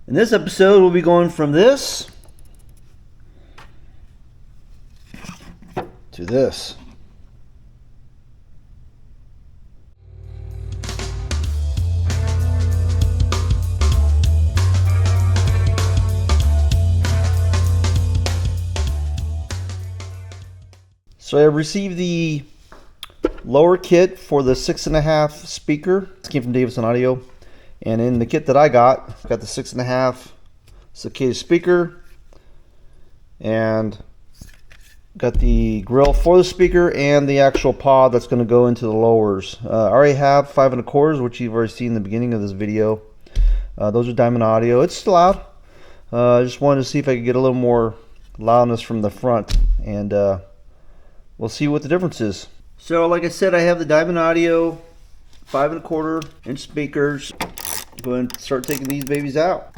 In this episode, we'll be going from this to this. So I received the lower kit for the 6.5 speaker. This came from Davidson Audio. And in the kit that I got the 6.5 Cicada speaker and got the grill for the speaker and the actual pod that's going to go into the lowers. I already have 5 1/4, which you've already seen in the beginning of this video. Those are Diamond Audio. It's loud. I just wanted to see if I could get a little more loudness from the front, and we'll see what the difference is. So like I said, I have the Diamond Audio 5 1/4 inch speakers. Go ahead and start taking these babies out.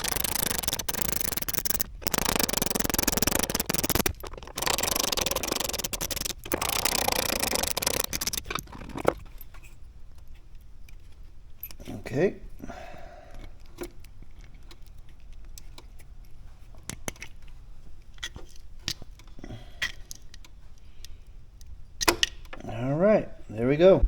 Okay. All right, there we go.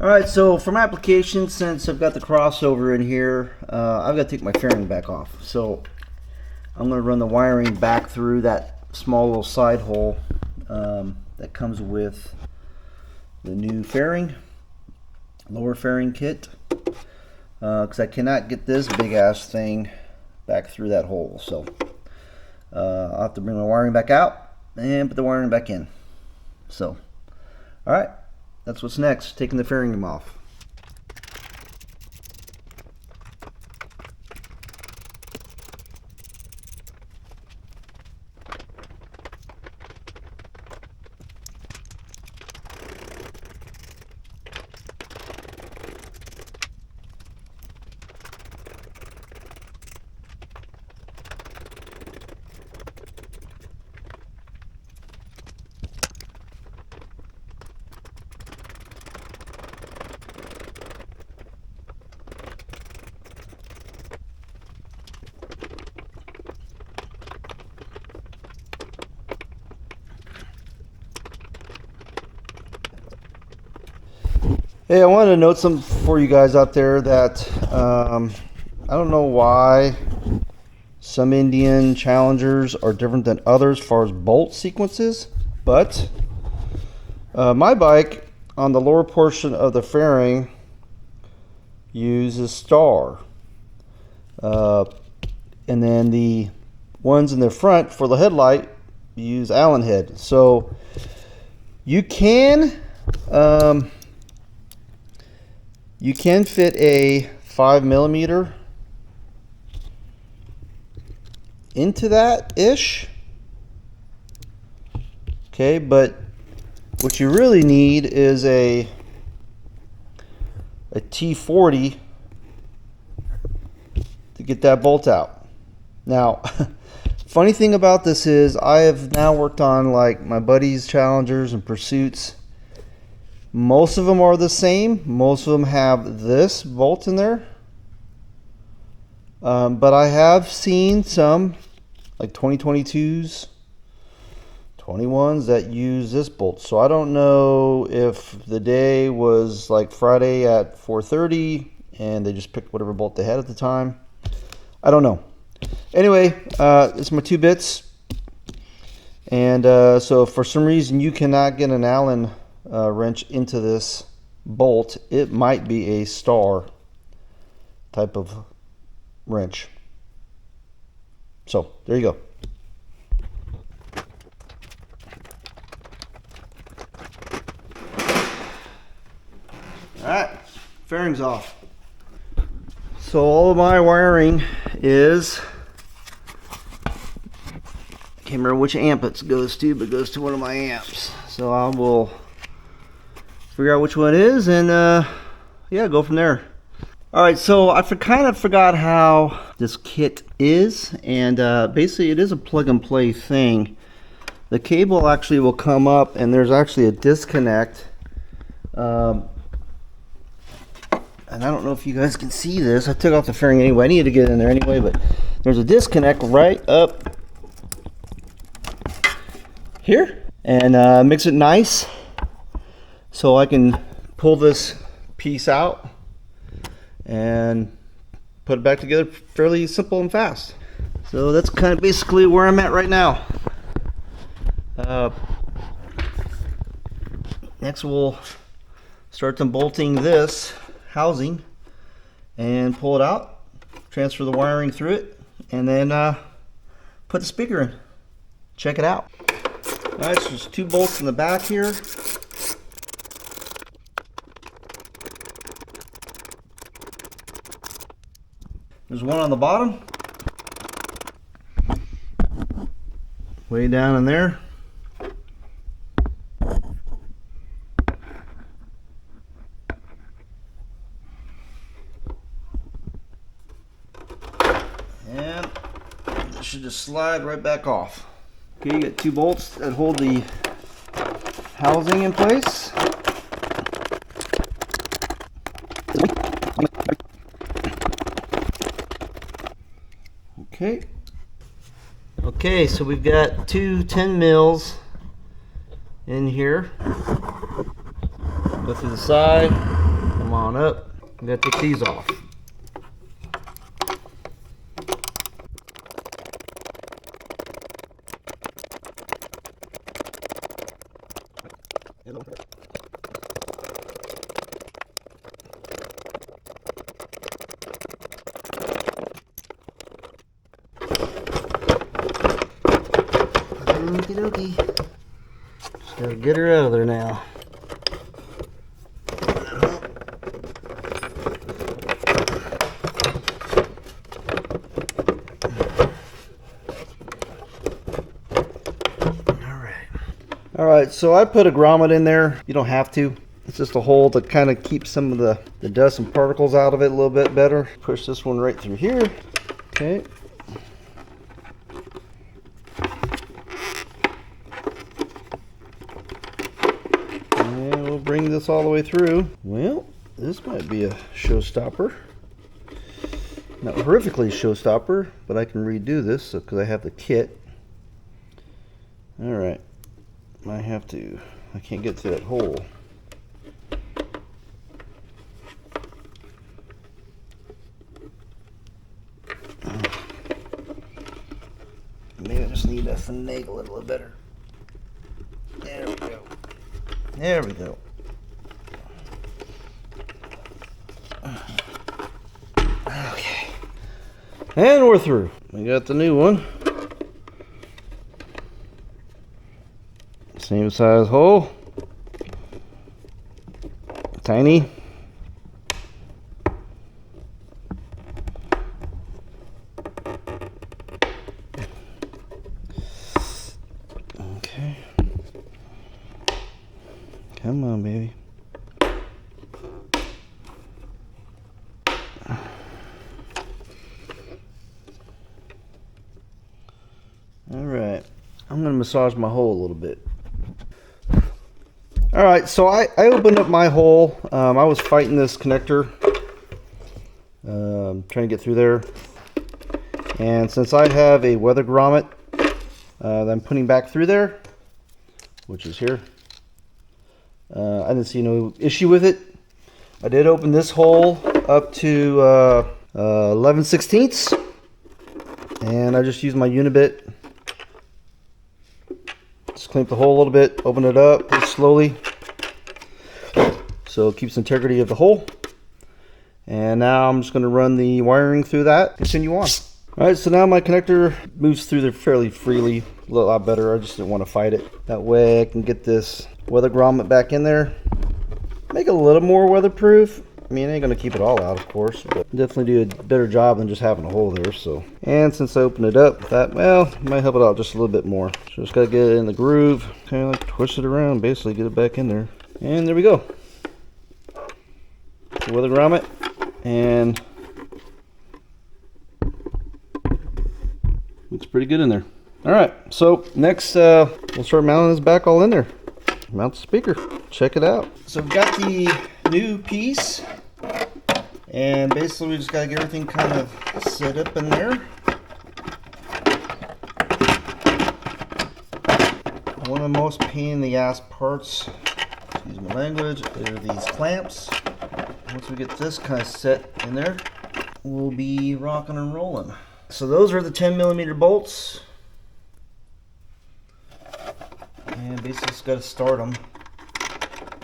Alright, so for my application, since I've got the crossover in here, I've got to take my fairing back off. So I'm going to run the wiring back through that small little side hole that comes with the new fairing, lower fairing kit, because I cannot get this big ass thing back through that hole. So I'll have to bring my wiring back out and put the wiring back in. So, alright. That's what's next, taking the fairing off. Hey, I wanted to note something for you guys out there that I don't know why some Indian Challengers are different than others as far as bolt sequences, but my bike on the lower portion of the fairing uses star, and then the ones in the front for the headlight use Allen head. So you can fit a 5mm into that ish. Okay, but what you really need is a T40 to get that bolt out. Now, funny thing about this is I have now worked on like my buddies' Challengers and Pursuits. Most of them are the same. Most of them have this bolt in there. But I have seen some, like 2022s, 21s that use this bolt. So I don't know if the day was like Friday at 4:30 and they just picked whatever bolt they had at the time. I don't know. Anyway, it's my 2 bits. And so if for some reason you cannot get an Allen wrench into this bolt, it might be a star type of wrench. So there you go. Alright, fairings off. So all of my wiring is, can't remember which amp it goes to, but it goes to one of my amps. So I will figure out which one it is and yeah, go from there. Alright, so I kind of forgot how this kit is, and basically it is a plug and play thing. The cable actually will come up and there's actually a disconnect, and I don't know if you guys can see this. I took off the fairing anyway. I needed to get in there anyway, but there's a disconnect right up here, and makes it nice so I can pull this piece out and put it back together fairly simple and fast. So that's kind of basically where I'm at right now. Next we'll start unbolting this housing and pull it out, transfer the wiring through it, and then put the speaker in. Check it out. Alright, so there's 2 bolts in the back here. There's one on the bottom, way down in there. And this should just slide right back off. Okay, you got 2 bolts that hold the housing in place. Okay, so we've got 2 10 mils in here. Go through the side, come on up. We got to take these off. Okie dokie. Just gotta get her out of there now. Alright, so I put a grommet in there. You don't have to. It's just a hole to kind of keep some of the dust and particles out of it a little bit better. Push this one right through here. Okay. And we'll bring this all the way through. Well, this might be a showstopper. Not horrifically showstopper, but I can redo this because I have the kit. Alright. I can't get to that hole. Maybe I just need to finagle it a little better. There we go. There we go. Okay. And we're through. We got the new one. Same size hole. Tiny. Okay. Come on, baby. All right. I'm going to massage my hole a little bit. Alright, so I opened up my hole. I was fighting this connector, trying to get through there. And since I have a weather grommet that I'm putting back through there, which is here, I didn't see no issue with it. I did open this hole up to 11/16, and I just used my Unibit. Just clean up the hole a little bit, open it up slowly, so it keeps the integrity of the hole. And now I'm just going to run the wiring through that, continue on. Alright, so now my connector moves through there fairly freely, a lot better. I just didn't want to fight it. That way I can get this weather grommet back in there, make it a little more weatherproof. I mean, I ain't going to keep it all out, of course, but definitely do a better job than just having a hole there. So, and since I opened it up, that, well, might help it out just a little bit more. So just got to get it in the groove, kind of like twist it around, basically get it back in there. And there we go. The weather grommet, and looks pretty good in there. Alright, so next we'll start mounting this back all in there. Mount the speaker, check it out. So we've got the new piece, and basically we just got to get everything kind of set up in there. One of the most pain in the ass parts, excuse my language, are these clamps. Once we get this kind of set in there, we'll be rocking and rolling. So those are the 10mm bolts. And basically just got to start them.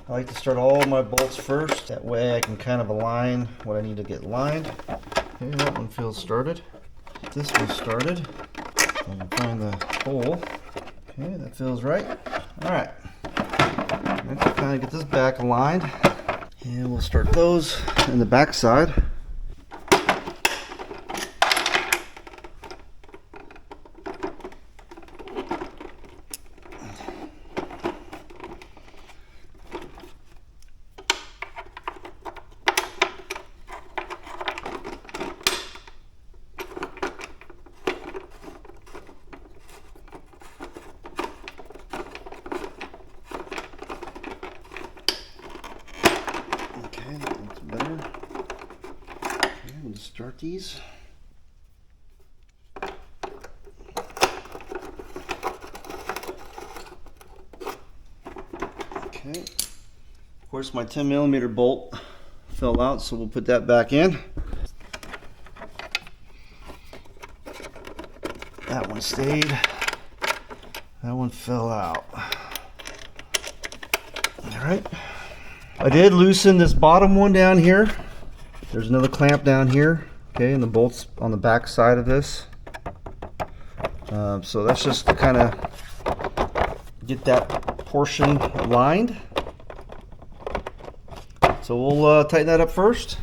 I like to start all my bolts first. That way I can kind of align what I need to get lined. Okay, that one feels started. This one started. I can find the hole. Okay, that feels right. Alright. Next we'll kind of get this back aligned. And we'll start those in the back side. Start these. Okay. Of course, my 10mm bolt fell out, so we'll put that back in. That one stayed. That one fell out. All right. I did loosen this bottom one down here. There's another clamp down here, okay, and the bolt's on the back side of this. So that's just to kind of get that portion aligned. So we'll tighten that up first.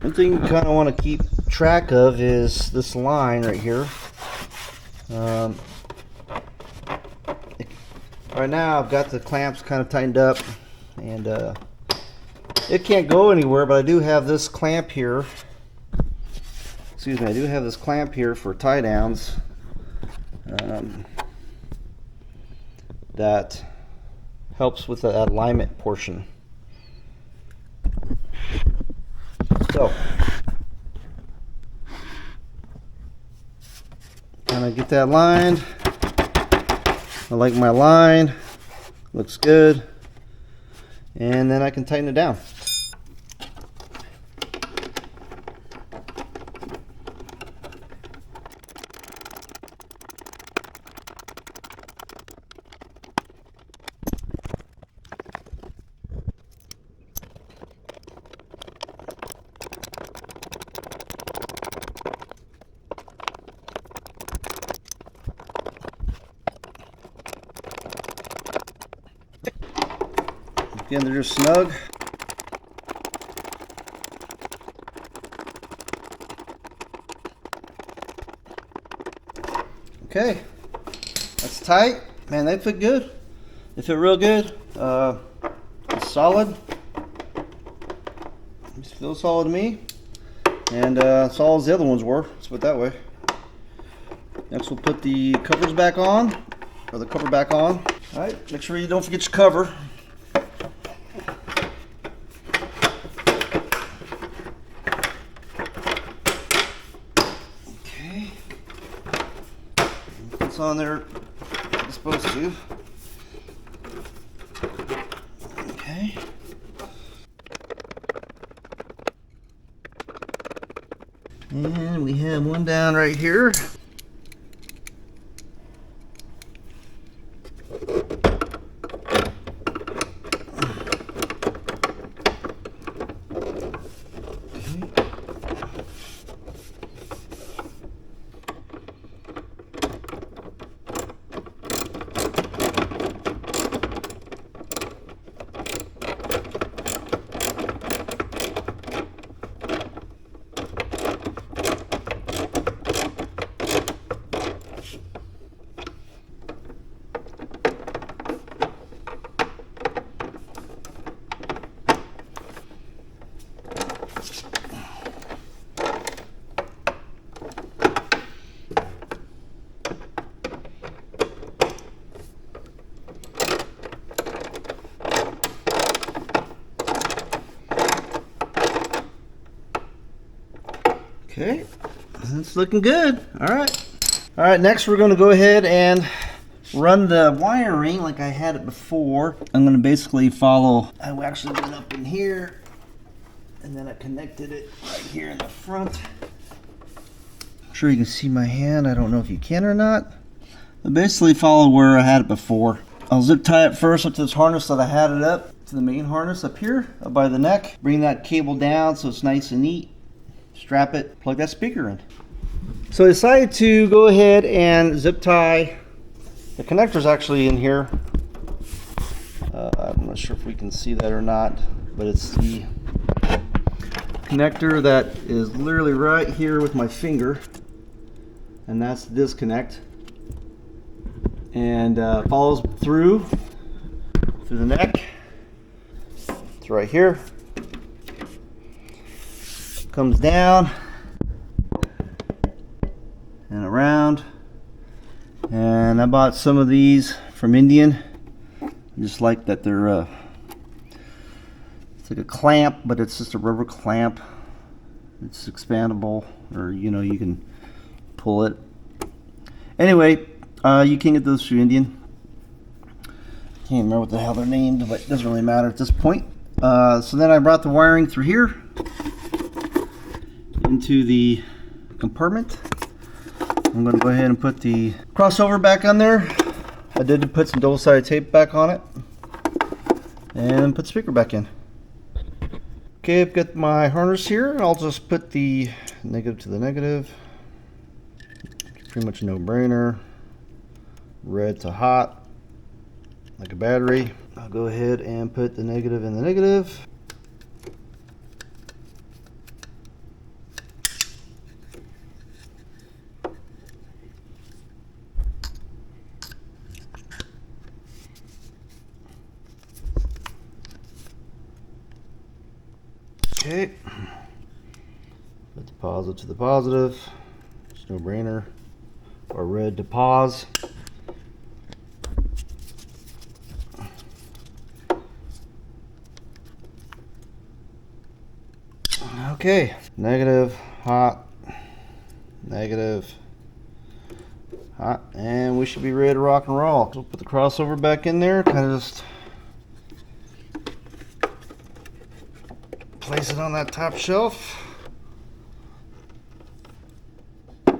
One thing you kind of want to keep track of is this line right here. Right now I've got the clamps kind of tightened up, and it can't go anywhere, but I do have this clamp here. Excuse me, I do have this clamp here for tie downs that helps with that alignment portion. So kind of get that lined. I like my line, looks good, and then I can tighten it down. Again, they're just snug. Okay, that's tight. Man, they fit good. They fit real good. It's solid. It feels solid to me. And solid as the other ones were. Let's put it that way. Next, we'll put the covers back on, or the cover back on. All right, make sure you don't forget your cover. On there, it's supposed to. Okay. And we have one down right here. Okay, it's looking good. All right, next we're going to go ahead and run the wiring like I had it before. I'm going to basically follow, I actually went up in here and then I connected it right here in the front. I'm sure you can see my hand. I don't know if you can or not. I basically follow where I had it before. I'll zip tie it first up to this harness that I had it up to the main harness up here, up by the neck. Bring that cable down so it's nice and neat. Strap it, plug that speaker in. So I decided to go ahead and zip tie. The connector's actually in here. I'm not sure if we can see that or not, but it's the connector that is literally right here with my finger, and that's the disconnect, and follows through the neck. It's right here. Comes down and around. And I bought some of these from Indian. I just like that they're it's like a clamp, but it's just a rubber clamp. It's expandable, or you know, you can pull it. Anyway, you can get those through Indian. Can't remember what the hell they're named, but it doesn't really matter at this point. So then I brought the wiring through here into the compartment. I'm going to go ahead and put the crossover back on there. I did put some double-sided tape back on it and put the speaker back in. Okay, I've got my harness here. I'll just put the negative to the negative. Pretty much a no-brainer. Red to hot, like a battery. I'll go ahead and put the negative in the negative. Okay, put the positive to the positive. It's no brainer. Or red to pause. Okay, negative, hot, negative, hot, and we should be ready to rock and roll. So we'll put the crossover back in there, kind of just place it on that top shelf. Put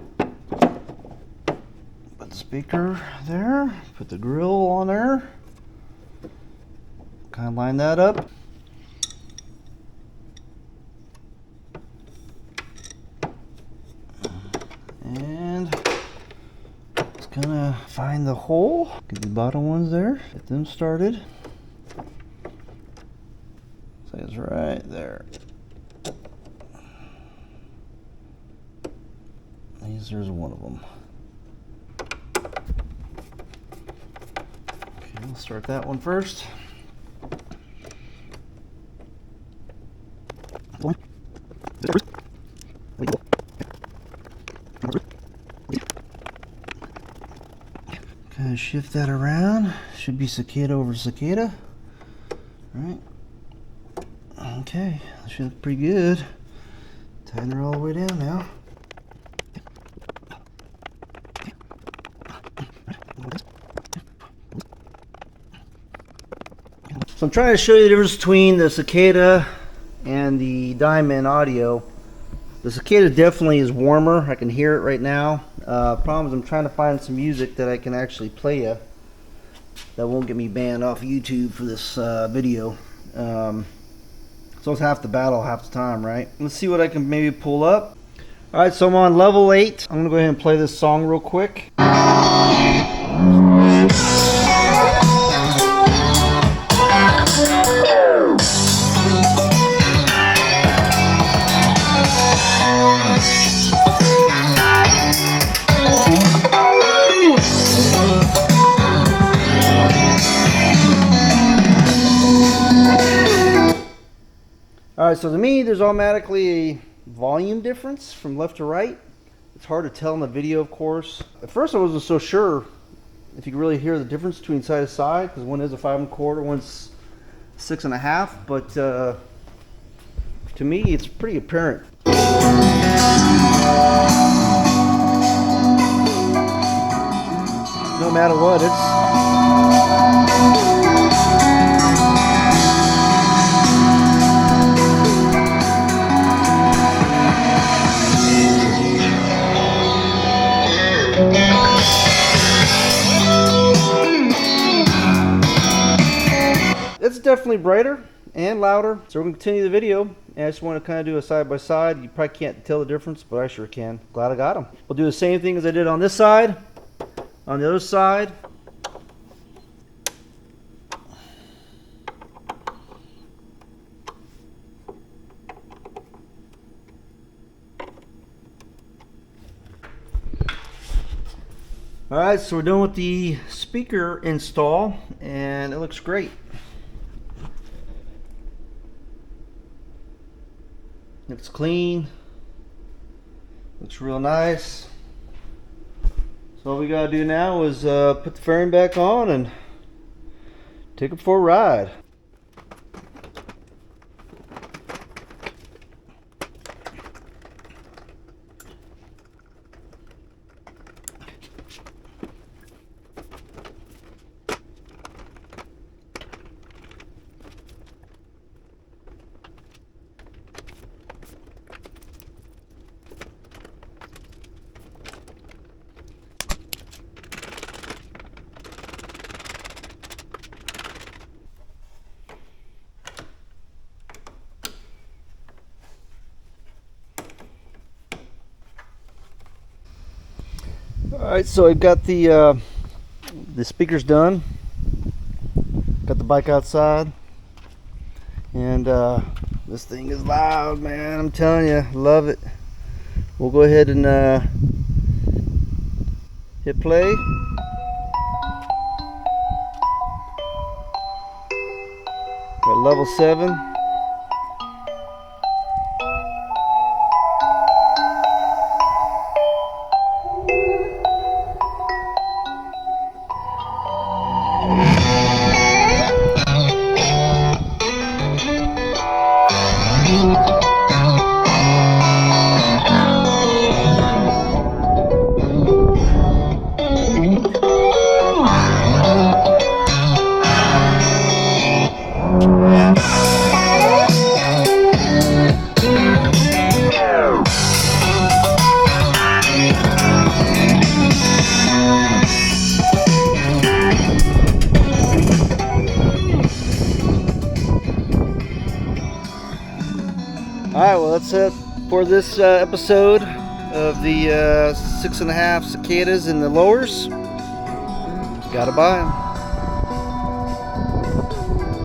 the speaker there, put the grill on there, kind of line that up. And just gonna find the hole, get the bottom ones there, get them started. So it's right there. There's one of them. Okay, we'll start that one first. Kind of shift that around. Should be cicada over cicada. All right. Okay, that should look pretty good. Tighten her all the way down now. So I'm trying to show you the difference between the Cicada and the Diamond Audio. The Cicada definitely is warmer. I can hear it right now. Problem is I'm trying to find some music that I can actually play you that won't get me banned off YouTube for this video. So it's half the battle, half the time, right? Let's see what I can maybe pull up. Alright, so I'm on level 8. I'm going to go ahead and play this song real quick. Alright, so to me, there's automatically a volume difference from left to right. It's hard to tell in the video, of course. At first, I wasn't so sure if you could really hear the difference between side to side, because one is a 5 1/4, one's 6 1/2. But to me, it's pretty apparent. No matter what, it's definitely brighter and louder. So we're going to continue the video, and I just want to kind of do a side by side. You probably can't tell the difference, but I sure can. Glad I got them. We'll do the same thing as I did on this side, on the other side. Alright, so we're done with the speaker install, and it looks great. Looks clean. Looks real nice. So all we gotta do now is put the fairing back on and take it for a ride. Alright, so I've got the speakers done. Got the bike outside, and this thing is loud, man. I'm telling you, love it. We'll go ahead and hit play. Got level 7. Alright, well that's it for this episode of the 6.5 cicadas in the lowers. Gotta buy them.